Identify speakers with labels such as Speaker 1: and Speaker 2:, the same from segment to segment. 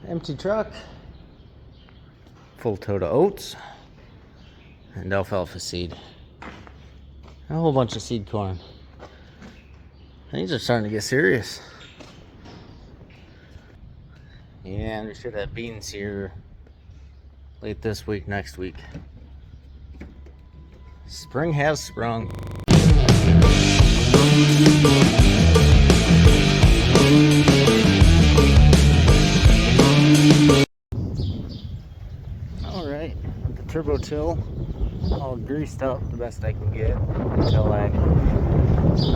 Speaker 1: Empty truck, full tote of oats and alfalfa seed. A whole bunch of seed corn. These are starting to get serious. Yeah, we should have beans here late this week, next week. Spring has sprung. Alright, the turbo till all greased up the best I can get until I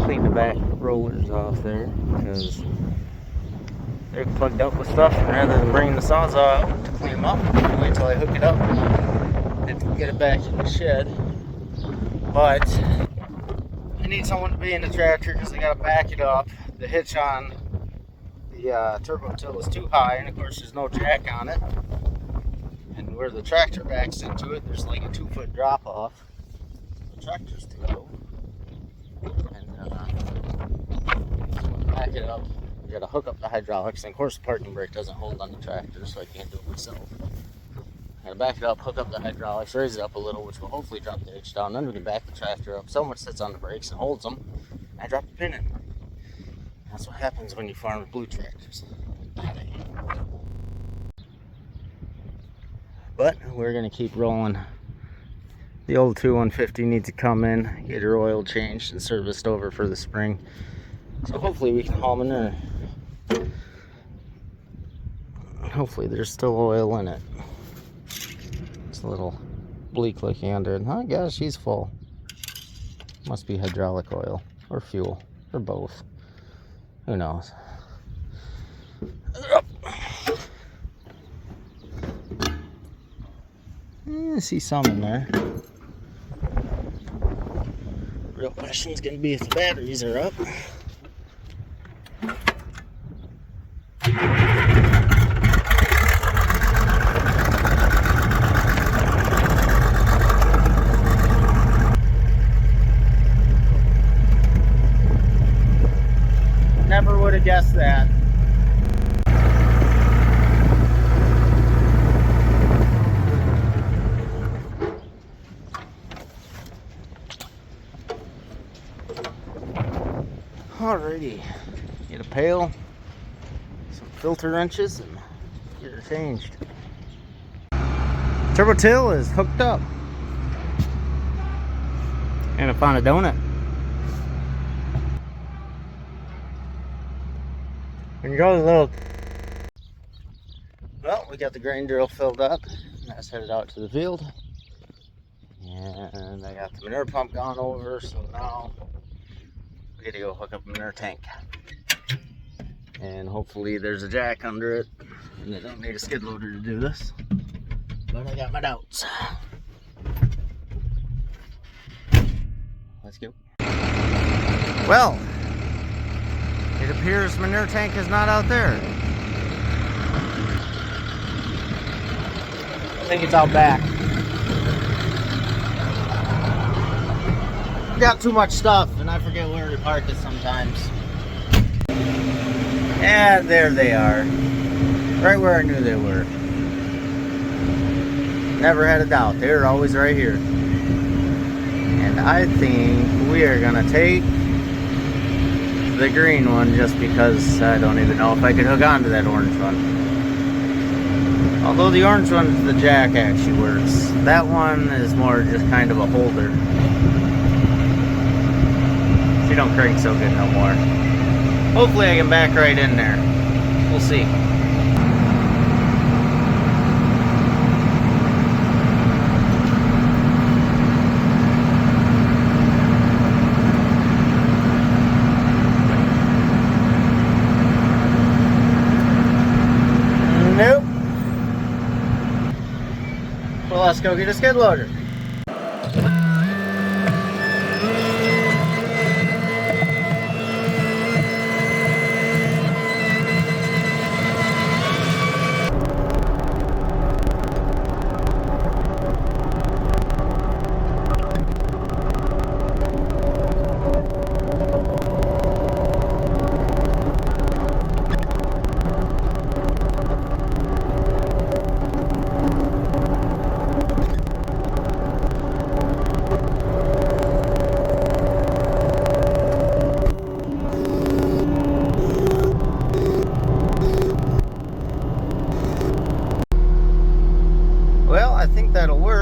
Speaker 1: clean the back rollers off there, because they're plugged up with stuff, and rather than bringing the sawzall out to clean them up, I wait till I hook it up and get it back in the shed. But I need someone to be in the tractor because I gotta back it up. The hitch on the turbo till is too high, and of course there's no jack on it. And where the tractor backs into it, there's like a 2-foot drop off. The tractor's too low. And back it up. You gotta hook up the hydraulics, and of course the parking brake doesn't hold on the tractor, so I can't do it myself. I gotta back it up, hook up the hydraulics, raise it up a little, which will hopefully drop the hitch down. Then we can back the tractor up. Someone sits on the brakes and holds them. I drop the pin in. That's what happens when you farm with blue tractors. But we're gonna keep rolling. The old 2150 needs to come in, get her oil changed and serviced over for the spring. So hopefully we can haul manure. Hopefully there's still oil in it. It's a little bleak looking under it. Oh gosh, she's full. Must be hydraulic oil or fuel or both. Who knows? I see some in there. Real question is going to be if the batteries are up. Never would have guessed that. Alrighty, get a pail, some filter wrenches, and get her changed. Turbo till is hooked up. And I found a donut. When you go to the little... Well, we got the grain drill filled up. That's headed out to the field. And I got the manure pump gone over, so now we gotta go hook up a manure tank. And hopefully there's a jack under it, and I don't need a skid loader to do this. But I got my doubts. Let's go. Well, it appears manure tank is not out there. I think it's out back. Got too much stuff and I forget where to park it sometimes. And there they are. Right where I knew they were. Never had a doubt. They were always right here. And I think we are gonna take the green one just because I don't even know if I could hook onto that orange one. Although the orange one, the jack actually works. That one is more just kind of a holder. She don't crank so good no more. Hopefully I can back right in there. We'll see. Nope. Well, let's go get a skid loader.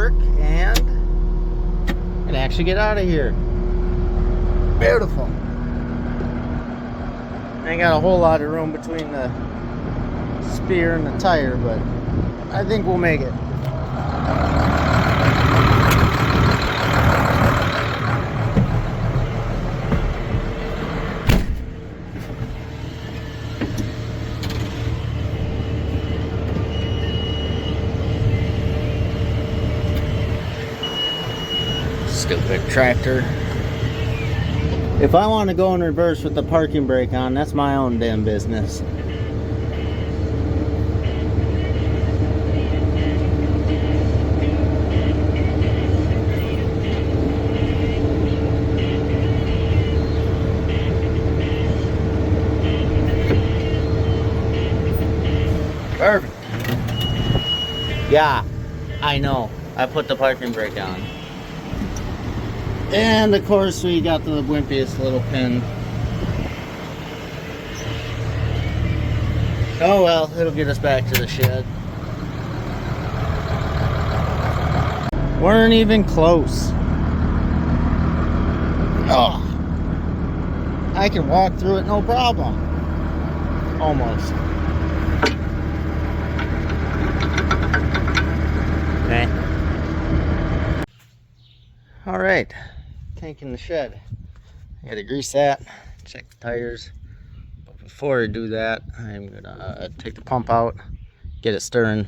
Speaker 1: work and actually get out of here. Beautiful. Ain't got a whole lot of room between the spear and the tire, but I think we'll make it. Stupid tractor. If I want to go in reverse with the parking brake on, that's my own damn business. Perfect. Yeah, I know. I put the parking brake on. And of course we got the wimpiest little pin. Oh well, it'll get us back to the shed. Weren't even close. Oh, I can walk through it no problem. Almost. Okay. All right. Tank in the shed. I gotta grease that, check the tires. But before I do that, I'm gonna take the pump out, get it stirring.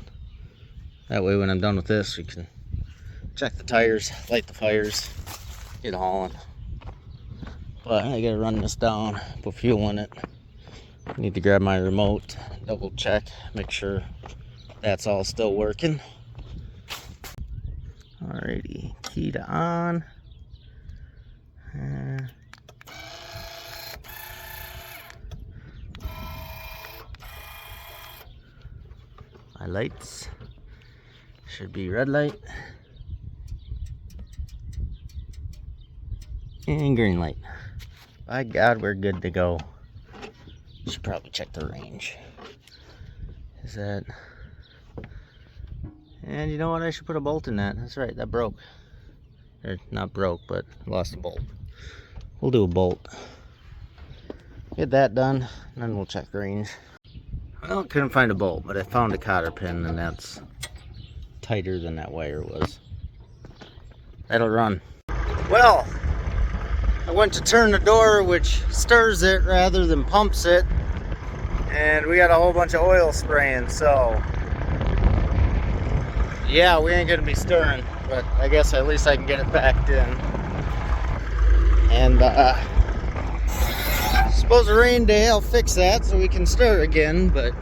Speaker 1: That way when I'm done with this, we can check the tires, light the fires, get hauling. But I gotta run this down, put fuel in it. I need to grab my remote, double check, make sure that's all still working. Alrighty, key to on. My lights should be red light and green light. By God, we're good to go. Should probably check the range. Is that? And you know what? I should put a bolt in that. That's right, that broke. Or not broke, but lost a bolt. We'll do a bolt. Get that done, and then we'll check range. Well, couldn't find a bolt, but I found a cotter pin, and that's tighter than that wire was. That'll run. Well, I went to turn the door, which stirs it rather than pumps it, and we got a whole bunch of oil spraying, so yeah, we ain't gonna be stirring, but I guess at least I can get it backed in. And suppose a rain day I'll fix that so we can stir again, but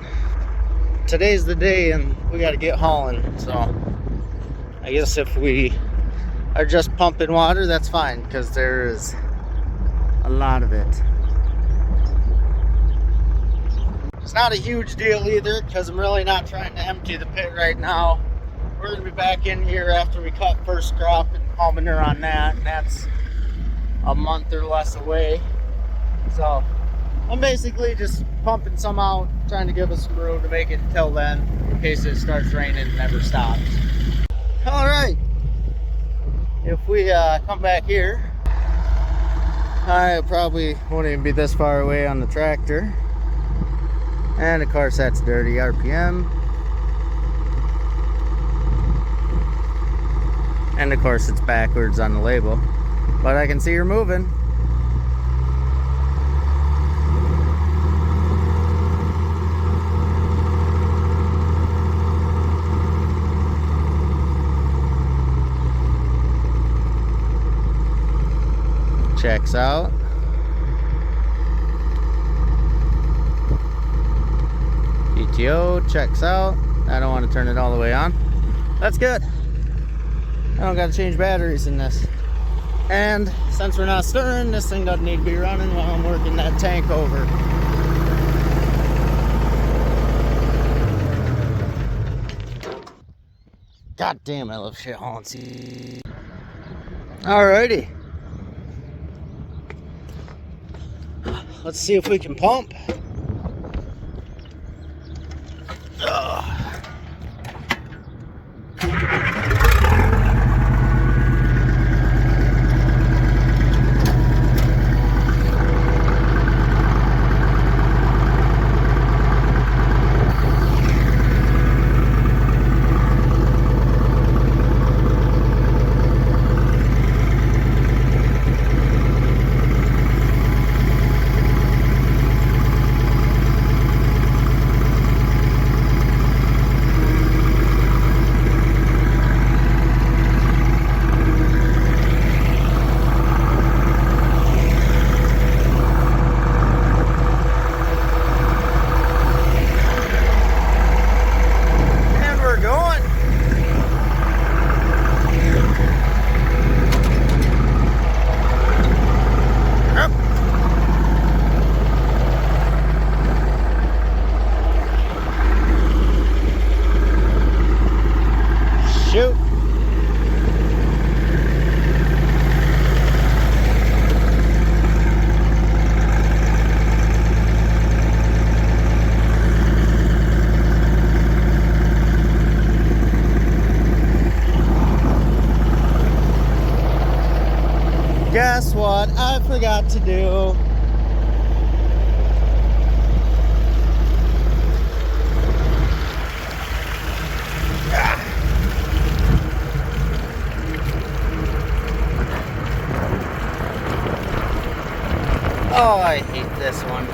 Speaker 1: today's the day and we got to get hauling. So I guess if we are just pumping water, that's fine, because there is a lot of it. It's not a huge deal either, because I'm really not trying to empty the pit right now. We're going to be back in here after we cut first crop and haul manure on that, and that's a month or less away. So I'm basically just pumping some out, trying to give us some room to make it until then, in case it starts raining and never stops. All right, if we come back here, I probably won't even be this far away on the tractor. And of course that's dirty RPM. And of course it's backwards on the label, but I can see you're moving. Checks out. PTO checks out. I don't want to turn it all the way on. That's good. I don't got to change batteries in this. And since we're not stirring, this thing doesn't need to be running while I'm working that tank over. God damn, I love shit hauling. Alrighty. Let's see if we can pump. I forgot to do. Oh, I hate this one.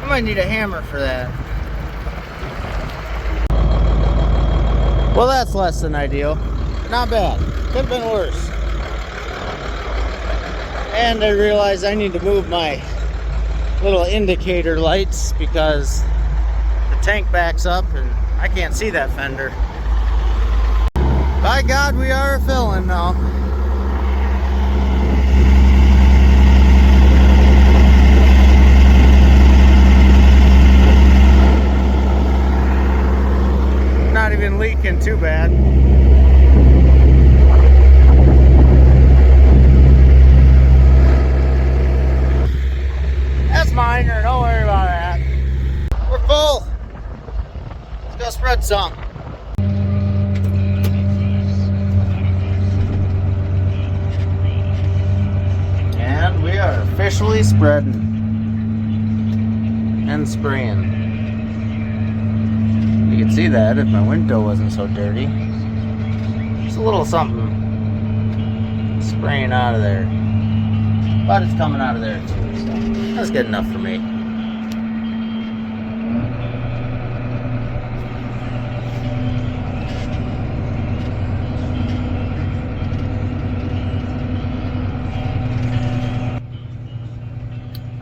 Speaker 1: I might need a hammer for that. Well, that's less than ideal. Not bad. Could have been worse. And I realized I need to move my little indicator lights because the tank backs up and I can't see that fender. By God, we are filling now. Not even leaking too bad. That's minor, don't worry about that. We're full. Let's go spread some. And we are officially spreading and spraying. You could see that if my window wasn't so dirty. Just a little something spraying out of there. But it's coming out of there too, so that's good enough for me.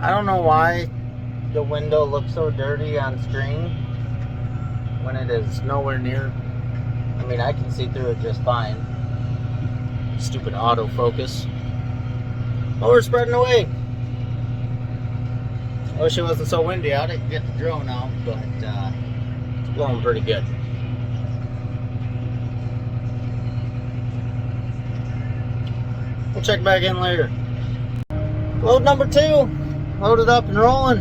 Speaker 1: I don't know why the window looks so dirty on screen when it is nowhere near. I mean, I can see through it just fine. Stupid autofocus. But we're spreading away. I wish it wasn't so windy out. I could get the drone out, but it's blowing pretty good. We'll check back in later. Load number 2. Loaded up and rolling.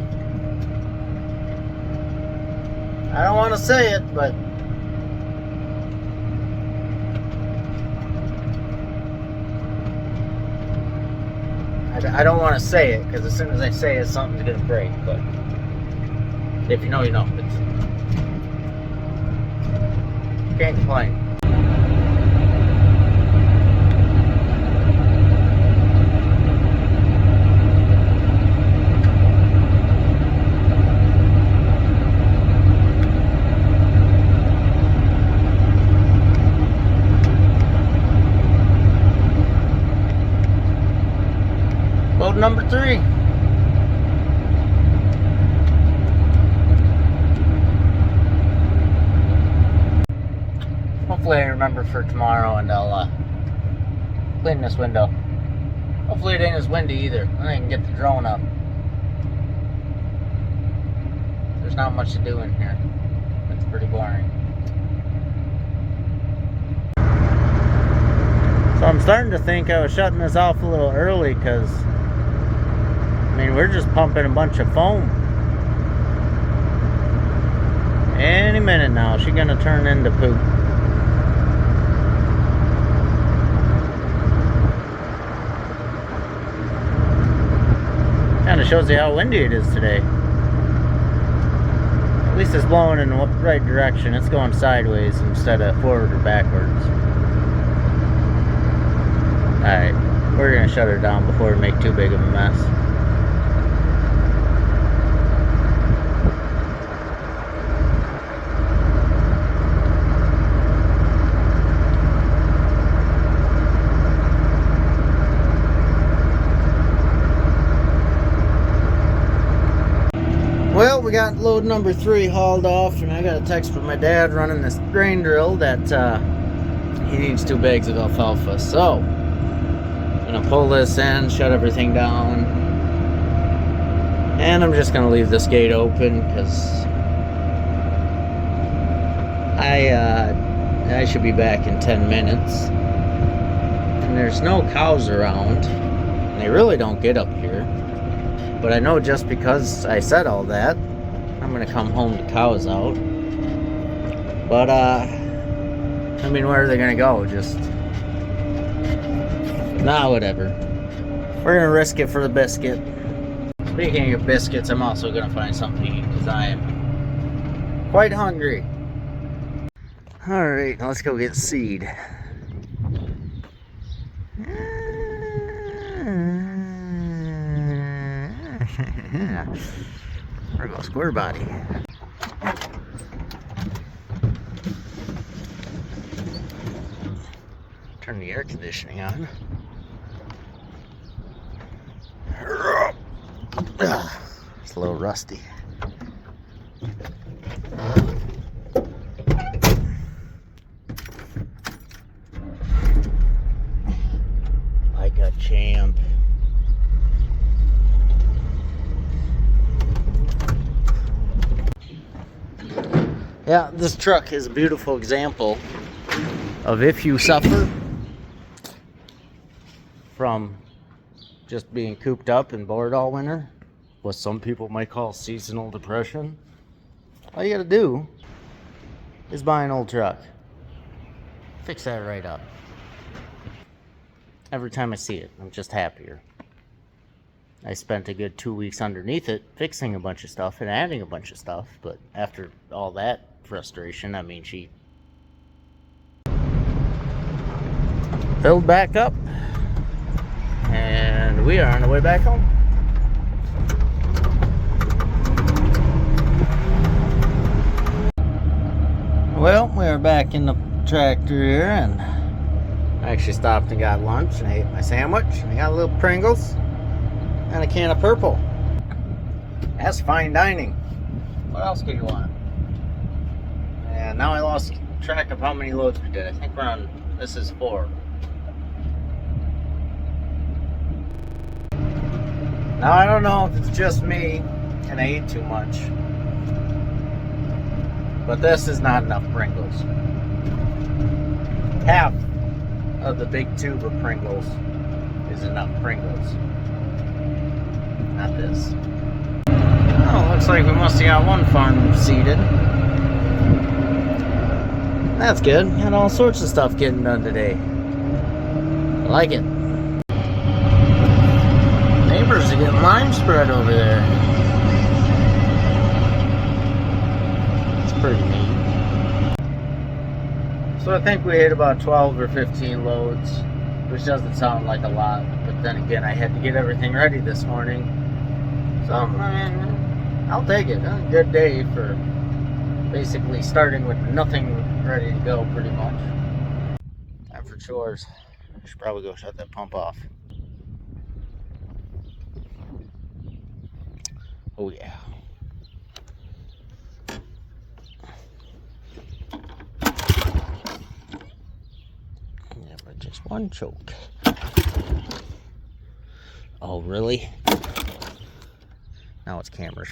Speaker 1: I don't want to say it, but I don't want to say it because as soon as I say it, something's gonna break. But if you know, you know. Can't complain. Load number 3. Hopefully I remember for tomorrow and I'll clean this window. Hopefully it ain't as windy either. And I can get the drone up. There's not much to do in here. It's pretty boring. So I'm starting to think I was shutting this off a little early because I mean, we're just pumping a bunch of foam. Any minute now, she's gonna turn into poop. Kinda shows you how windy it is today. At least it's blowing in the right direction. It's going sideways instead of forward or backwards. Alright, we're gonna shut her down before we make too big of a mess. Well, we got load number 3 hauled off, and I got a text from my dad running this grain drill that he needs 2 bags of alfalfa. So, I'm gonna pull this in, shut everything down, and I'm just gonna leave this gate open because I should be back in 10 minutes. And there's no cows around, and they really don't get up here. But I know just because I said all that, I'm gonna come home to cows out. But I mean, where are they gonna go? Just nah, whatever. We're gonna risk it for the biscuit. Speaking of biscuits, I'm also gonna find something to eat because I am quite hungry. All right, let's go get seed. There goes Square Body. Turn the air conditioning on. It's a little rusty. Like a champ. Yeah, this truck is a beautiful example of if you suffer from just being cooped up and bored all winter, what some people might call seasonal depression, all you gotta do is buy an old truck. Fix that right up. Every time I see it, I'm just happier. I spent a good 2 weeks underneath it fixing a bunch of stuff and adding a bunch of stuff, but after all that frustration, I mean, she filled back up, and we are on the way back home. Well, we are back in the tractor here, and I actually stopped and got lunch and ate my sandwich, and I got a little Pringles and a can of purple. That's fine dining. What else could you want? And now I lost track of how many loads we did. I think we're on, this is 4. Now I don't know if it's just me and I ate too much, but this is not enough Pringles. Half of the big tube of Pringles is enough Pringles. Not this. Oh, looks like we must have got one farm seeded. That's good. Got all sorts of stuff getting done today. I like it. Neighbors are getting lime spread over there. It's pretty neat. So I think we hit about 12 or 15 loads, which doesn't sound like a lot, but then again, I had to get everything ready this morning. So, I mean, I'll take it. A good day for basically starting with nothing ready to go, pretty much. Time for chores. I should probably go shut that pump off. Oh yeah. Yeah, but just one choke. Oh, really? Now it's camera.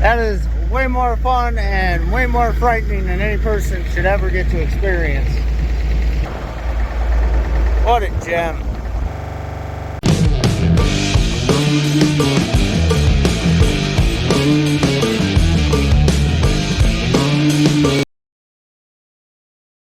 Speaker 1: That is way more fun and way more frightening than any person should ever get to experience. What a gem.